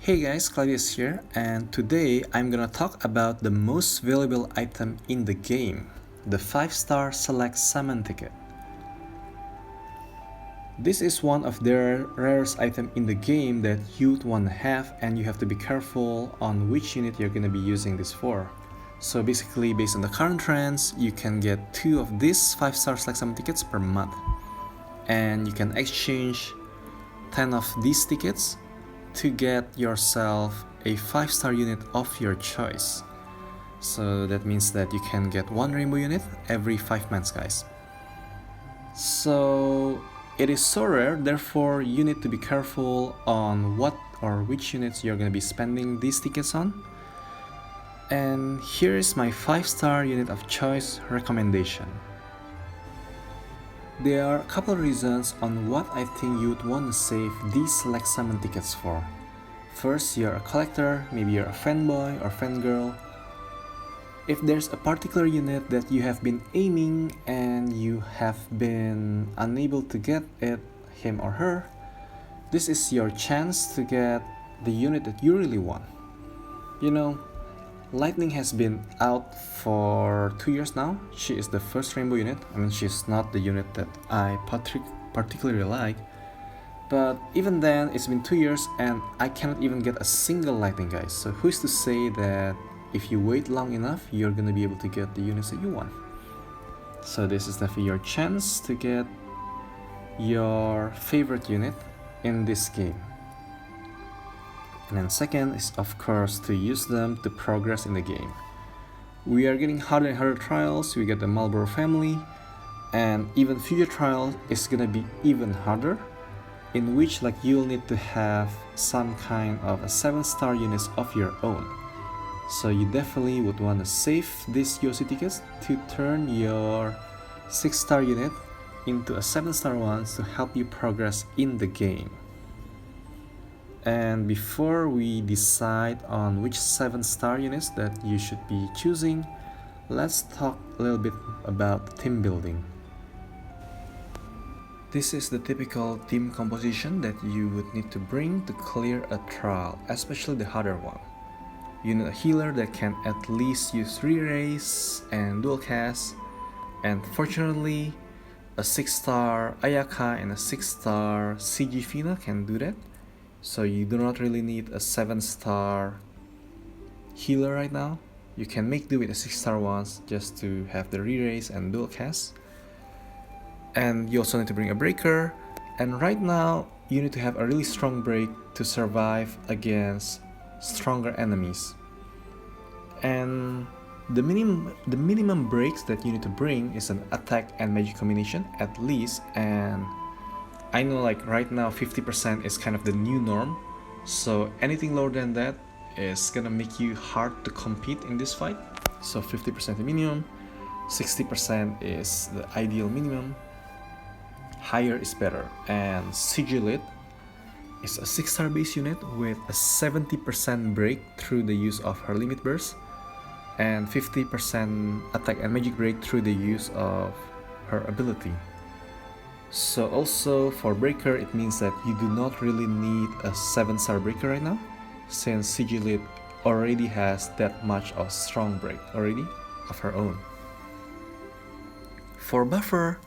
Hey guys, Claudius here, and today I'm gonna talk about the most valuable item in the game, the 5-star Select Summon ticket. This is one of the rarest items in the game that you'd wanna have, and you have to be careful on which unit you're gonna be using this for. So basically, based on the current trends, you can get 2 of these 5-star Select Summon tickets per month, and you can exchange 10 of these tickets to get yourself a 5-star unit of your choice. So that means that you can get 1 rainbow unit every 5 months, guys. So it is so rare, therefore you need to be careful on what or which units you're gonna be spending these tickets on. And here is my 5-star unit of choice recommendation. There are a couple of reasons on what I think you'd want to save these Select Summon tickets for. First, you're a collector, maybe you're a fanboy or fangirl. If there's a particular unit that you have been aiming and you have been unable to get it, him or her, this is your chance to get the unit that you really want. You know, Lightning has been out for 2 years now. She is the first rainbow unit. I mean, she's not the unit that I particularly like. But even then, it's been 2 years and I cannot even get a single Lightning, guys. So who's to say that if you wait long enough, you're gonna be able to get the units that you want. So this is definitely your chance to get your favorite unit in this game. And then second is of course to use them to progress in the game. We are getting harder and harder trials, we get the Marlboro family, and even future trials is gonna be even harder, in which you'll need to have some kind of a 7-star units of your own. So you definitely would want to save these UOC tickets to turn your 6-star unit into a 7-star one to help you progress in the game. And before we decide on which 7-star units that you should be choosing, let's talk a little bit about team building. This is the typical team composition that you would need to bring to clear a trial, especially the harder one. You need a healer that can at least use re-raise and dual cast, and fortunately a 6-star Ayaka and a 6-star CG Fina can do that. So you do not really need a 7-star healer right now. You can make do with the 6-star ones just to have the re-raise and dual cast. And you also need to bring a breaker. And right now, you need to have a really strong break to survive against stronger enemies. And the minimum breaks that you need to bring is an attack and magic combination at least. And I know right now 50% is kind of the new norm, so anything lower than that is gonna make you hard to compete in this fight. So 50% the minimum, 60% is the ideal minimum, higher is better. And Sigilid is a 6-star base unit with a 70% break through the use of her limit burst and 50% attack and magic break through the use of her ability. So also for breaker, it means that you do not really need a 7-star breaker right now, since Sigilid already has that much of strong break already of her own. For buffer,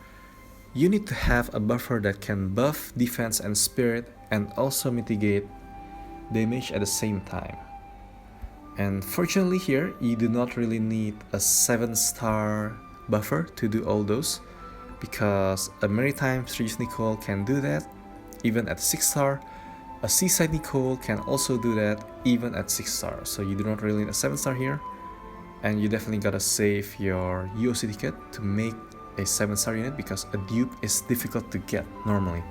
you need to have a buffer that can buff defense and spirit and also mitigate damage at the same time. And fortunately here, you do not really need a 7-star buffer to do all those, because a Maritime Strategist Nicole can do that even at 6-star. A Seaside Nicole can also do that even at 6-star. So you do not really need a 7-star here, and you definitely gotta save your UOC ticket to make a 7-star unit, because a dupe is difficult to get normally.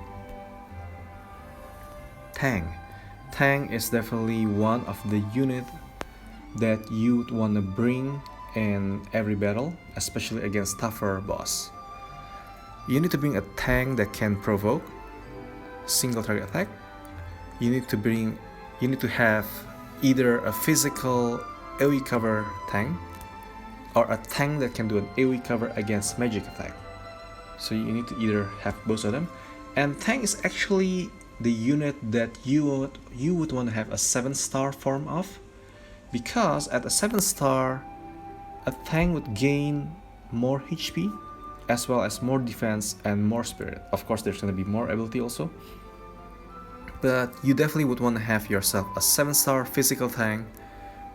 Tang is definitely one of the unit that you'd wanna bring in every battle, especially against tougher boss. You need to bring a Tang that can provoke single target attack. You need to have either a physical AoE cover Tang or a Tang that can do an AoE cover against magic attack. So you need to either have both of them. And Tang is actually the unit that you would want to have a 7-star form of, because at a 7-star, a tank would gain more HP as well as more defense and more spirit. Of course, there's going to be more ability also, but you definitely would want to have yourself a 7-star physical tank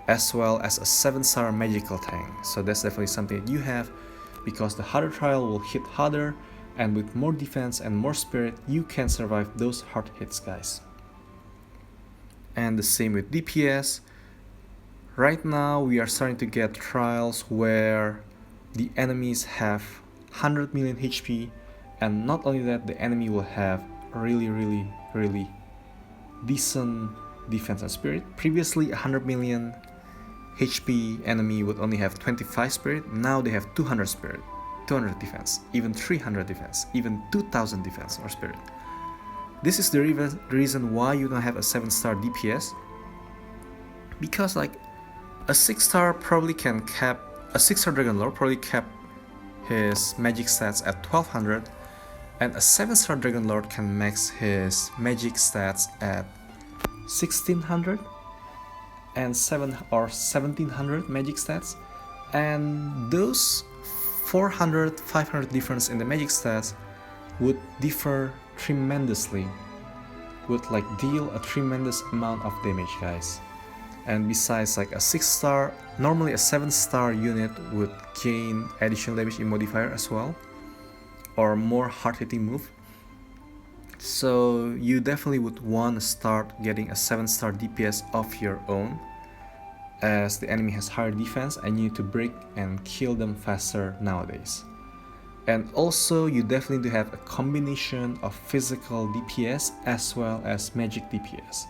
as well as a 7-star magical tank. So that's definitely something that you have, because the harder trial will hit harder, and with more defense and more spirit, you can survive those hard hits, guys. And the same with DPS. Right now we are starting to get trials where the enemies have 100 million HP, and not only that, the enemy will have really decent defense and spirit. Previously 100 million HP enemy would only have 25 spirit, now they have 200 spirit, 200 defense, even 300 defense, even 2000 defense or spirit. This is the reason why you don't have a 7-star DPS, because like a 6-star probably can cap, a 6-star Dragon Lord probably cap his magic stats at 1200, and a 7-star Dragon Lord can max his magic stats at 1600 and 7 or 1700 magic stats, and those 400-500 difference in the magic stats would differ tremendously, would like deal a tremendous amount of damage, guys. And besides, like a 6-star, normally a 7-star unit would gain additional damage in modifier as well, or more hard hitting move. So you definitely would want to start getting a 7-star DPS of your own, as the enemy has higher defense and you need to break and kill them faster nowadays. And also you definitely need to have a combination of physical DPS as well as magic DPS.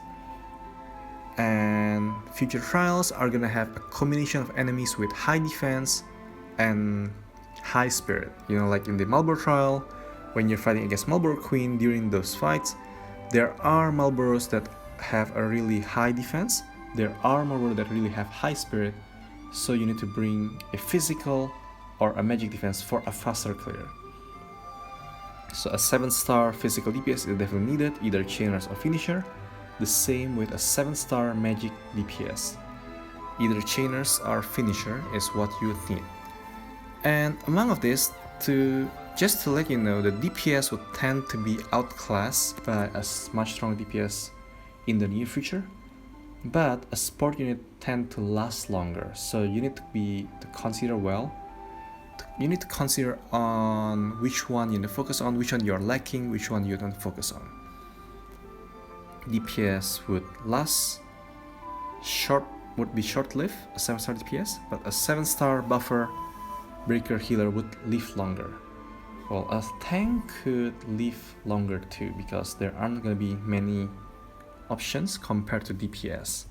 And future trials are gonna have a combination of enemies with high defense and high spirit. You know, like in the Marlboro trial, when you're fighting against Marlboro Queen, during those fights, there are Marlboros that have a really high defense, there are Marlboro that really have high spirit, so you need to bring a physical or a magic defense for a faster clear. So a 7-star physical DPS is definitely needed, either Chainers or Finisher. The same with a 7-star magic DPS. Either Chainers or Finisher is what you would need. And among of this, just to let you know, the DPS would tend to be outclassed by a much stronger DPS in the near future, but a support unit tend to last longer, so you need to consider well. You need to consider on which one you need to focus on, which one you're lacking, which one you don't focus on. DPS would be short-lived, a 7-star DPS, but a 7-star buffer breaker healer would live longer. Well, a tank could live longer too, because there aren't going to be many options compared to DPS.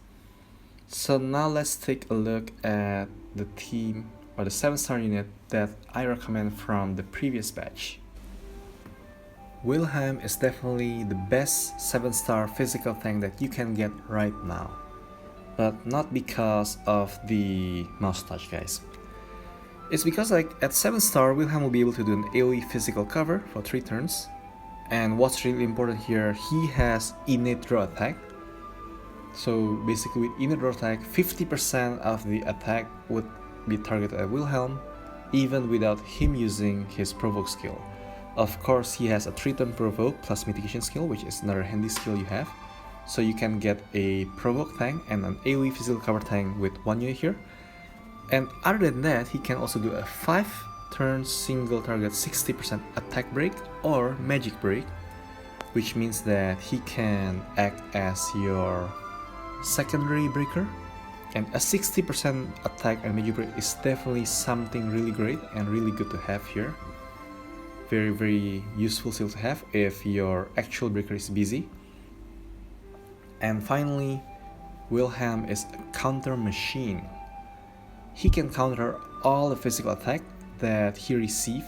So now let's take a look at the team or the 7-star unit that I recommend from the previous batch. Wilhelm is definitely the best 7-star physical tank that you can get right now, but not because of the mouse touch, guys. It's because like at 7-star, Wilhelm will be able to do an AoE physical cover for 3 turns, and what's really important here, he has innate draw attack. So basically with innate draw attack, 50% of the attack would be targeted at Wilhelm, even without him using his provoke skill. Of course, he has a 3-turn provoke plus mitigation skill, which is another handy skill you have. So you can get a provoke tank and an AoE physical cover tank with 1 unit here. And other than that, he can also do a 5-turn single target 60% attack break or magic break, which means that he can act as your secondary breaker. And a 60% attack and magic break is definitely something really great and really good to have here. Very useful skill to have if your actual breaker is busy. And finally, Wilhelm is a counter machine. He can counter all the physical attack that he receives,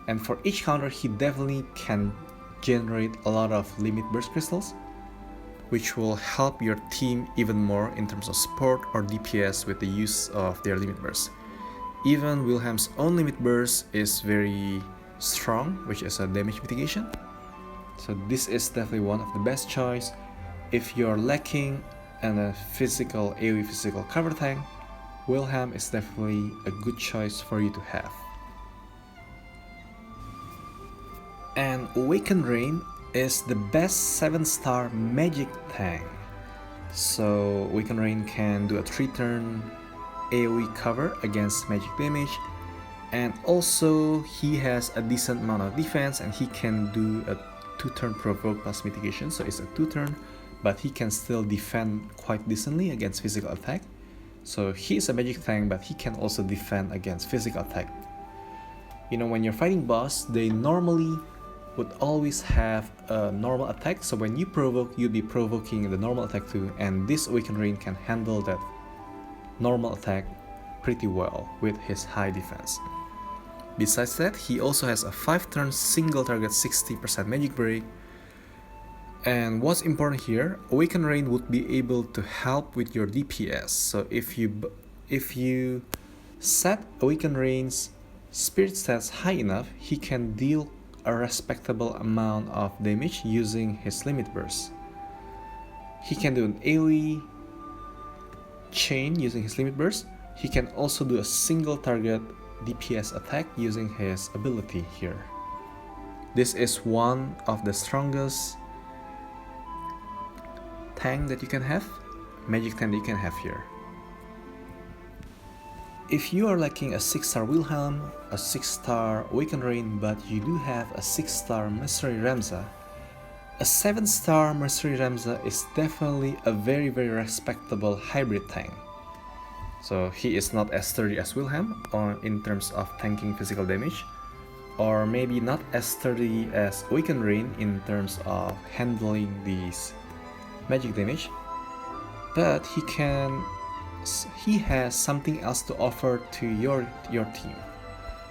and for each counter he definitely can generate a lot of limit burst crystals, which will help your team even more in terms of support or DPS with the use of their limit burst. Even Wilhelm's own limit burst is very strong, which is a damage mitigation, So this is definitely one of the best choice. If you're lacking in a physical AoE physical cover tank, Wilhelm is definitely a good choice for you to have. And Awakened Rain is the best 7-star magic tank. So Awakened Rain can do a 3-turn AoE cover against magic damage, and also he has a decent amount of defense, and he can do a 2-turn provoke plus mitigation, so it's a 2-turn, but he can still defend quite decently against physical attack. So he is a magic tank, but he can also defend against physical attack. You know, when you're fighting boss, they normally would always have a normal attack, so when you provoke, you'll be provoking the normal attack too, and this Awakened Rain can handle that normal attack pretty well with his high defense. Besides that, he also has a 5-turn single target 60% magic break, and what's important here, Awakened Rain would be able to help with your DPS. So if you set Awakened Rain's spirit stats high enough, he can deal a respectable amount of damage using his limit burst. He can do an AoE chain using his limit burst. He can also do a single target DPS attack using his ability here. This is one of the strongest tank that you can have, magic tank that you can have here. If you are lacking a 6-star Wilhelm, a 6-star Awakened Rain, but you do have a 6-star Merc Ramza, a 7-star Merc Ramza is definitely a very respectable hybrid tank. So he is not as sturdy as Wilhelm in terms of tanking physical damage, or maybe not as sturdy as Awakened Rain in terms of handling these magic damage, but he has something else to offer to your team.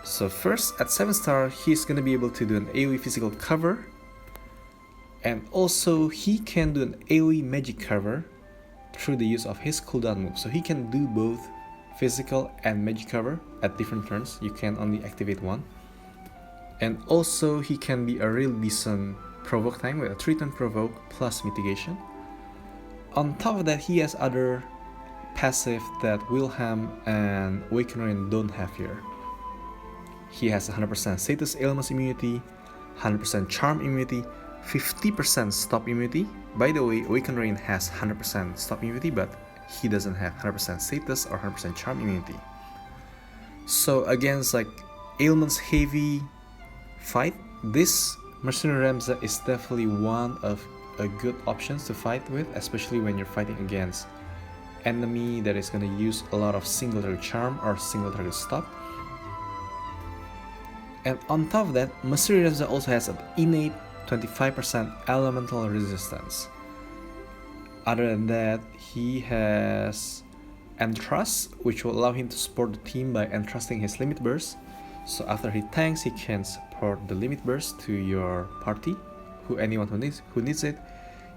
So first, at 7-star, he's gonna be able to do an AoE physical cover, and also he can do an AoE magic cover through the use of his cooldown move. So he can do both physical and magic cover at different turns. You can only activate one. And also he can be a real decent provoke tank with a 3-turn provoke plus mitigation. On top of that, he has other passive that Wilhelm and Awakened Rain don't have here. He has 100% status ailments immunity, 100% charm immunity, 50% stop immunity. By the way, Awakened Rain has 100% stop immunity, but he doesn't have 100% status or 100% charm immunity. So against like ailments heavy fight, this Merc Ramza is definitely one of a good options to fight with, especially when you're fighting against enemy that is going to use a lot of single target charm or single target stop. And on top of that, Merc Ramza also has an innate 25% elemental resistance. Other than that, he has Entrust, which will allow him to support the team by entrusting his limit burst. So after he tanks, he can support the limit burst to your party, anyone who needs it.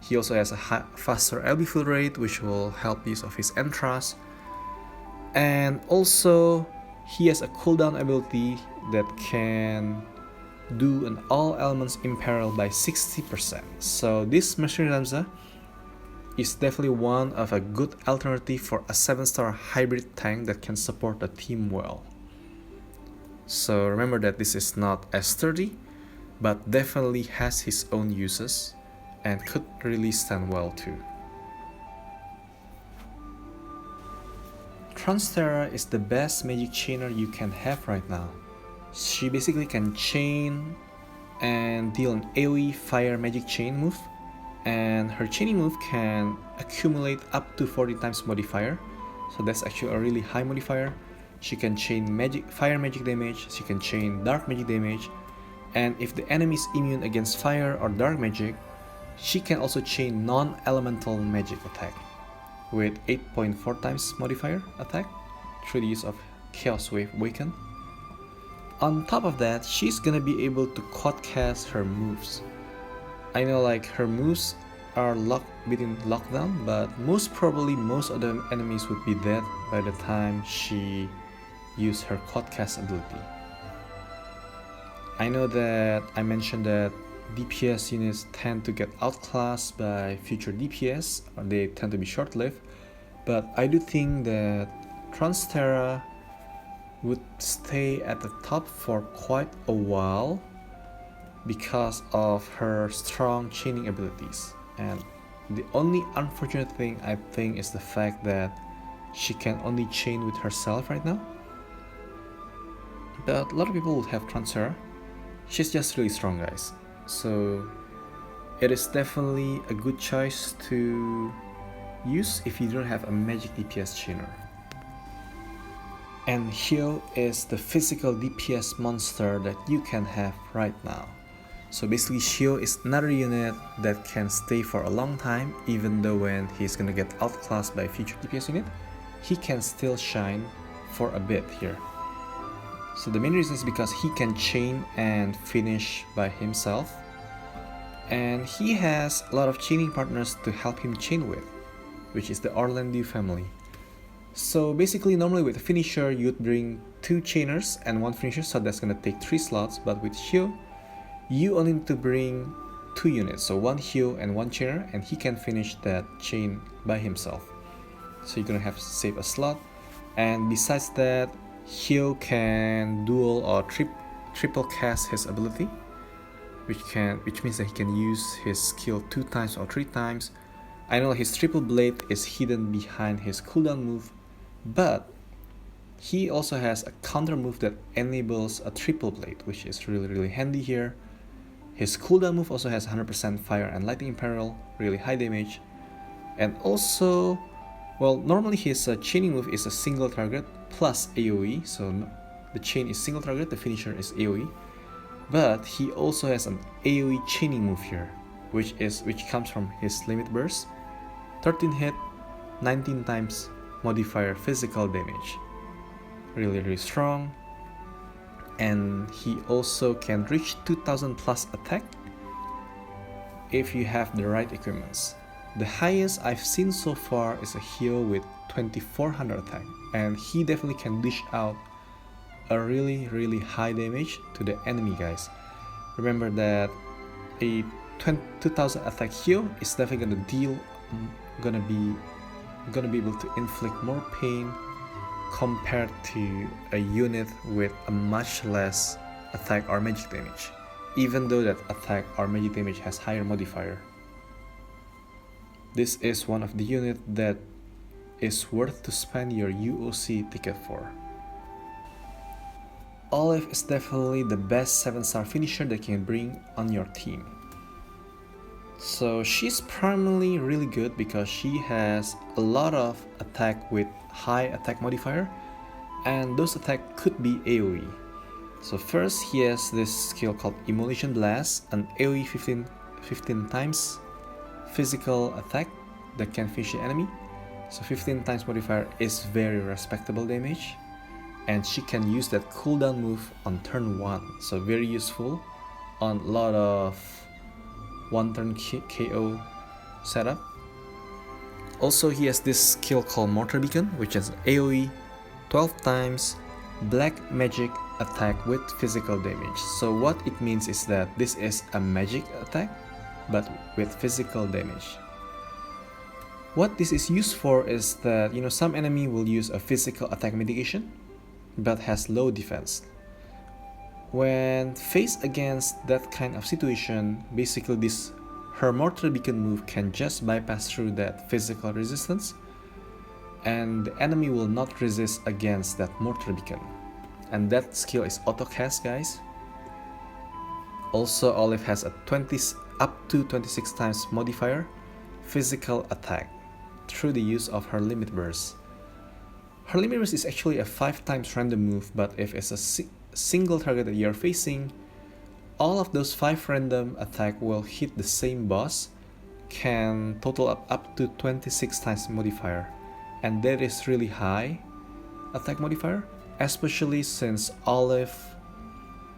He also has a faster LB fill rate, which will help use of his Entrust. And also, he has a cooldown ability that can do an all elements imperil by 60%. So this Merc Ramza is definitely one of a good alternative for a 7-star hybrid tank that can support the team well. So remember that this is not as sturdy, but definitely has his own uses and could really stand well too. Trance Terra is the best magic chainer you can have right now. She basically can chain and deal an AoE fire magic chain move, and her chaining move can accumulate up to 40 times modifier, so that's actually a really high modifier. She can chain fire magic damage, she can chain dark magic damage, and if the enemy is immune against fire or dark magic, she can also chain non-elemental magic attack with 8.4 times modifier attack through the use of Chaos Wave Awaken. On top of that, she's gonna be able to quad cast her moves. I know like her moves are within lockdown, but most probably most of the enemies would be dead by the time she used her quad cast ability. I know that I mentioned that DPS units tend to get outclassed by future DPS, or they tend to be short-lived, but I do think that Trance Terra would stay at the top for quite a while because of her strong chaining abilities. And the only unfortunate thing I think is the fact that she can only chain with herself right now. But a lot of people would have Trance Terra. She's just really strong, guys. So it is definitely a good choice to use if you don't have a magic DPS chainer. And Hyoh is the physical DPS monster that you can have right now. So basically Hyoh is another unit that can stay for a long time, even though when he's gonna get outclassed by a future DPS unit, he can still shine for a bit here. So the main reason is because he can chain and finish by himself, and he has a lot of chaining partners to help him chain with, which is the Orlandu family. So basically normally with a finisher you'd bring 2 chainers and 1 finisher, so that's gonna take 3 slots, but with Hyoh you only need to bring 2 units, so 1 Hyoh and 1 chainer, and he can finish that chain by himself. So you're gonna have to save a slot, and besides that Hyoh can dual or triple cast his ability, which means that he can use his skill 2 times or 3 times. I know his triple blade is hidden behind his cooldown move, but he also has a counter move that enables a triple blade, which is really handy here. His cooldown move also has 100% fire and lightning imperil, really high damage, and also, well, normally his chaining move is a single target plus AoE, so the chain is single target, the finisher is AoE, but he also has an AoE chaining move here, which comes from his limit burst, 13 hit, 19 times modifier physical damage, really strong. And he also can reach 2000 plus attack if you have the right equipments. The highest I've seen so far is a Hyoh with 2400 attack, and he definitely can dish out a really high damage to the enemy, guys. Remember that a 2000 attack Hyoh is definitely gonna be able to inflict more pain compared to a unit with a much less attack or magic damage, even though that attack or magic damage has higher modifier. This is one of the units that is worth to spend your UOC ticket for. Olive is definitely the best 7-star finisher that you can bring on your team. So she's primarily really good because she has a lot of attack with high attack modifier, and those attack could be AoE. So first he has this skill called Immolation Blast, an AoE 15 times physical attack that can finish the enemy. So 15 times modifier is very respectable damage, and she can use that cooldown move on turn 1, so very useful on a lot of one turn KO setup. Also he has this skill called Mortar Beacon, which is AoE 12 times black magic attack with physical damage. So what it means is that this is a magic attack but with physical damage. What this is used for is that, some enemy will use a physical attack mitigation but has low defense. When faced against that kind of situation, basically her Mortar Beacon move can just bypass through that physical resistance, and the enemy will not resist against that Mortar Beacon. And that skill is auto cast, guys. Also, Olive has a up to 26 times modifier physical attack through the use of her limit burst. Her limit burst is actually a 5 times random move, but if it's a single target that you're facing, all of those 5 random attack will hit the same boss, can total up to 26 times modifier, and that is really high attack modifier, especially since Olive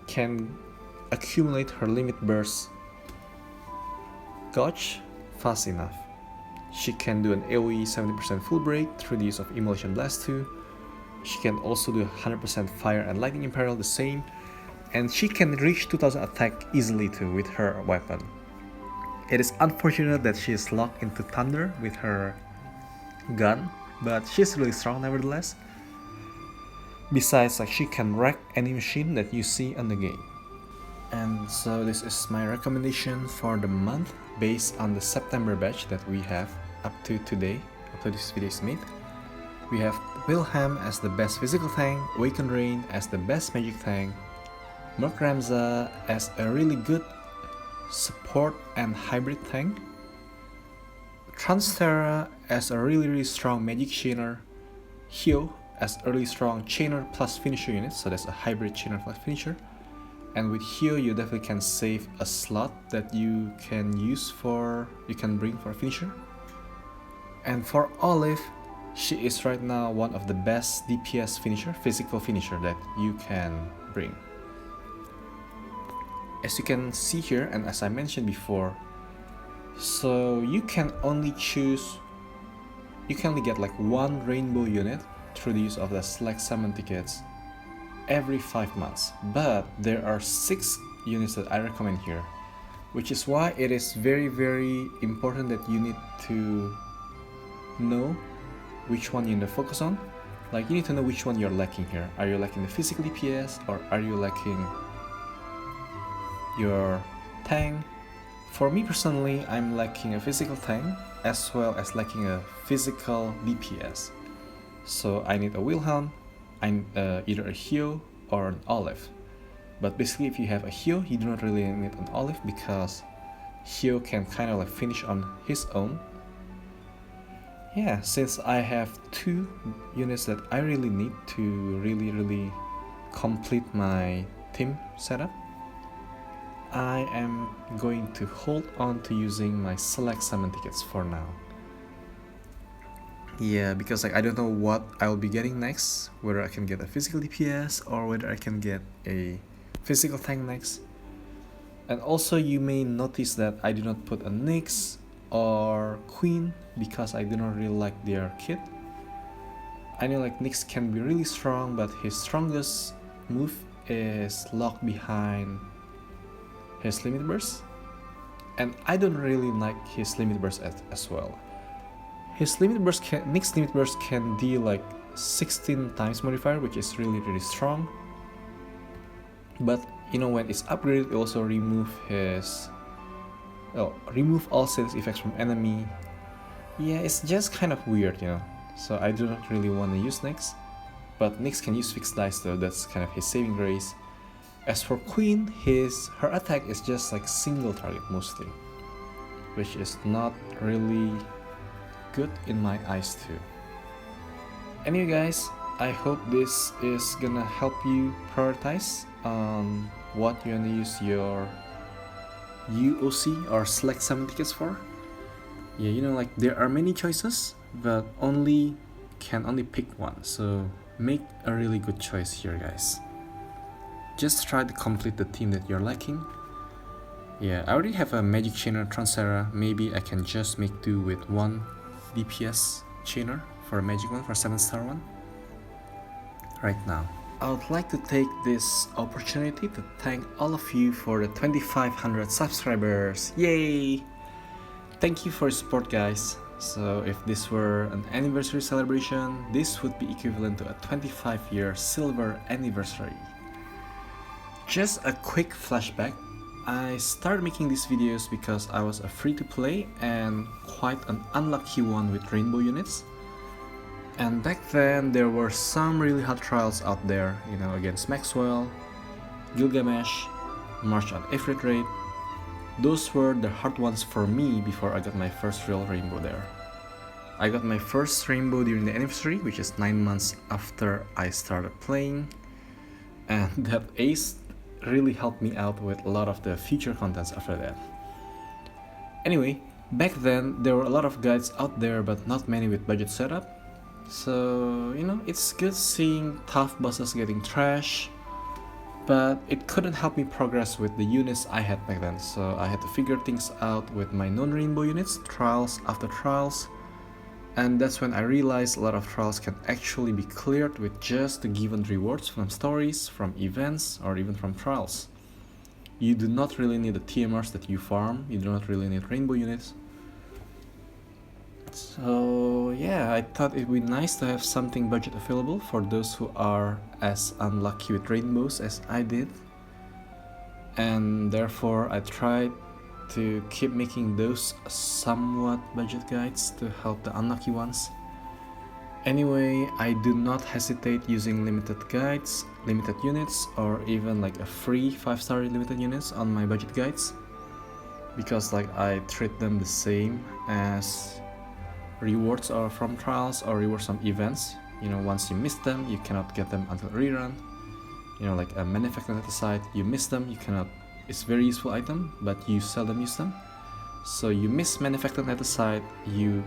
can accumulate her limit burst gauge fast enough. She can do an AoE 70% full break through the use of Immolation Blast 2. She can also do 100% fire and lightning imperil, the same and she can reach 2000 attack easily too with her weapon. It is unfortunate that she is locked into thunder with her gun, but she's really strong nevertheless. Besides, like, she can wreck any machine that you see on the game. And so this is my recommendation for the month based on the September batch that we have up to today, up to this video is made. We have Wilhelm as the best physical tank, Awakened Rain as the best magic tank, Merc Ramza as a really good support and hybrid tank, Trance Terra as a really strong magic chainer, Hyoh as a really strong chainer plus finisher unit, so that's a hybrid chainer plus finisher. And with Hyoh you definitely can save a slot that you can bring for a finisher. And for Olive, she is right now one of the best DPS finisher, physical finisher that you can bring. As you can see here, and as I mentioned before, so you can only get like one rainbow unit through the use of the select summon tickets every 5 months, but there are 6 units that I recommend here, which is why it is very important that you need to know which one you need to focus on. Like, you need to know which one you're lacking here. Are you lacking the physical DPS, or are you lacking your tank? For me personally, I'm lacking a physical tank as well as lacking a physical DPS. So I need a Wilhelm, either a Hyoh or an Olive. But basically, if you have a Hyoh, you do not really need an Olive because Hyoh can kind of like finish on his own. Yeah, since I have 2 units that I really need to really complete my team setup, I am going to hold on to using my select summon tickets for now. Yeah, because like I don't know what I'll be getting next, whether I can get a physical DPS or whether I can get a physical tank next. And also you may notice that I do not put a Nyx or Queen because I do not really like their kit. I know like Nyx can be really strong, but his strongest move is locked behind his limit burst, and I don't really like his limit burst as well. His limit burst Nyx limit burst can deal like 16 times modifier, which is really strong. But you know, when it's upgraded, it also remove all status effects from enemy. Yeah, it's just kind of weird, you know. So I do not really want to use Nyx, but Nyx can use fixed dice though. That's kind of his saving grace. As for Queen, her attack is just like single target mostly, which is not really good in my eyes too. Anyway guys, I hope this is gonna help you prioritize on what you wanna use your UOC or select summon tickets for. Yeah, you know, like there are many choices, but can only pick one, so make a really good choice here guys. Just try to complete the team that you're lacking. Yeah, I already have a magic chainer Trance Terra. Maybe I can just make do with one DPS chainer for a magic one, for a 7-star one right now. I would like to take this opportunity to thank all of you for the 2500 subscribers. Yay! Thank you for your support guys. So if this were an anniversary celebration, this would be equivalent to a 25-year silver anniversary. Just a quick flashback, I started making these videos because I was a free-to-play and quite an unlucky one with rainbow units. And back then there were some really hard trials out there, you know, against Maxwell, Gilgamesh, March on Ifrit Raid. Those were the hard ones for me before I got my first real rainbow there. I got my first rainbow during the anniversary, which is 9 months after I started playing, and that ace really helped me out with a lot of the future contents after that. Anyway, back then there were a lot of guides out there but not many with budget setup. So, you know, it's good seeing tough bosses getting trash, but it couldn't help me progress with the units I had back then. So I had to figure things out with my non-rainbow units, trials after trials, And that's when I realized a lot of trials can actually be cleared with just the given rewards from stories, from events, or even from trials. You do not really need the TMRs that you farm, you do not really need rainbow units. So yeah, I thought it would be nice to have something budget available for those who are as unlucky with rainbows as I did. And therefore I tried to keep making those somewhat budget guides to help the unlucky ones. Anyway, I do not hesitate using limited guides, limited units, or even like a free 5-star limited units on my budget guides, because like I treat them the same as rewards or from trials or rewards from events. You know, once you miss them, you cannot get them until rerun. You know, like a manufactured site, you miss them, you cannot. It's very useful item, but you seldom use them. So you miss manufactured at the site, you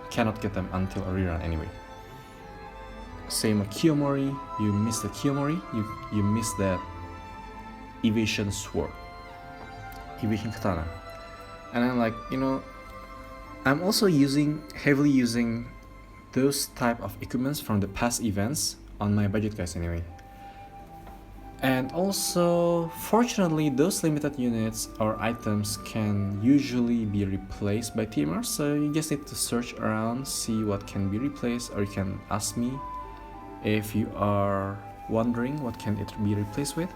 cannot get them until a rerun anyway. Same with Kiyomori, you miss the Kiyomori, you miss that evasion sword, evasion katana. And then like, you know, I'm also heavily using those type of equipments from the past events on my budget guys anyway. And also, fortunately, those limited units or items can usually be replaced by TMRs, so you just need to search around, see what can be replaced, or you can ask me if you are wondering what can it be replaced with.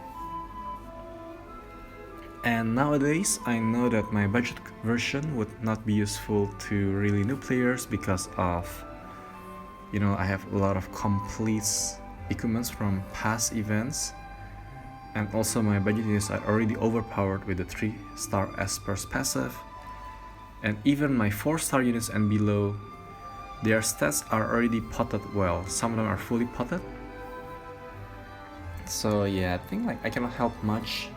And nowadays, I know that my budget version would not be useful to really new players because of, you know, I have a lot of complete equipments from past events. And also my budget units are already overpowered with the 3-star Esper's passive. And even my 4-star units and below, their stats are already potted well. Some of them are fully potted. So yeah, I think like I cannot help much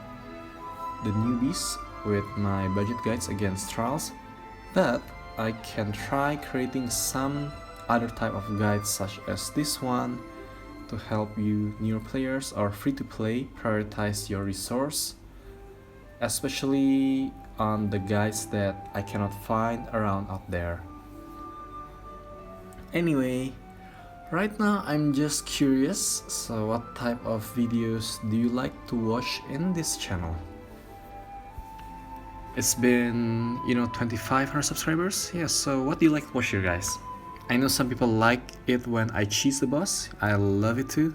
the newbies with my budget guides against trials, but I can try creating some other type of guides such as this one to help you newer players or free to play prioritize your resource, especially on the guides that I cannot find around out there. Anyway, right now I'm just curious, so what type of videos do you like to watch in this channel? It's been, 2,500 subscribers. Yeah, so what do you like to watch here, guys? I know some people like it when I cheese the boss. I love it too.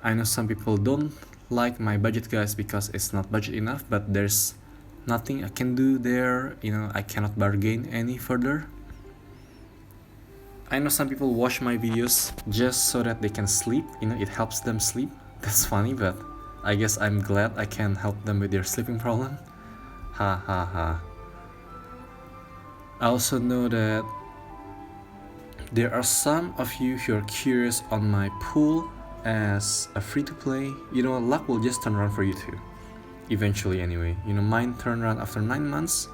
I know some people don't like my budget guys because it's not budget enough, but there's nothing I can do there. I cannot bargain any further. I know some people watch my videos just so that they can sleep. It helps them sleep. That's funny, but I guess I'm glad I can help them with their sleeping problem. Ha ha ha. I also know that there are some of you who are curious on my pool as a free-to-play. Luck will just turn around for you too. Eventually anyway. Mine turn around after 9 months.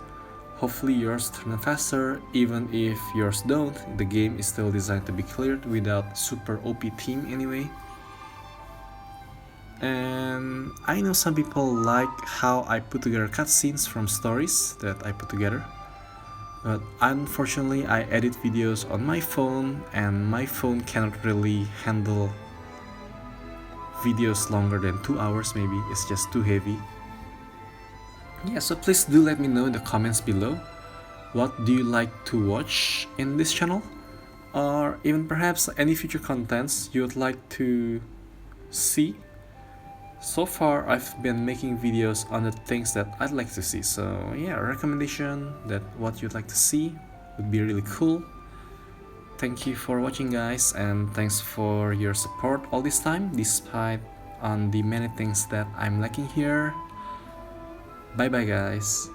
Hopefully yours turn faster. Even if yours don't, the game is still designed to be cleared without super OP team anyway. And I know some people like how I put together cutscenes from stories that I put together. But unfortunately, I edit videos on my phone, and my phone cannot really handle videos longer than 2 hours maybe. It's just too heavy. Yeah, so please do let me know in the comments below. What do you like to watch in this channel? Or even perhaps any future contents you would like to see. So far, I've been making videos on the things that I'd like to see, so yeah, a recommendation that what you'd like to see would be really cool. Thank you for watching, guys, and thanks for your support all this time, despite on the many things that I'm lacking here. Bye bye, guys.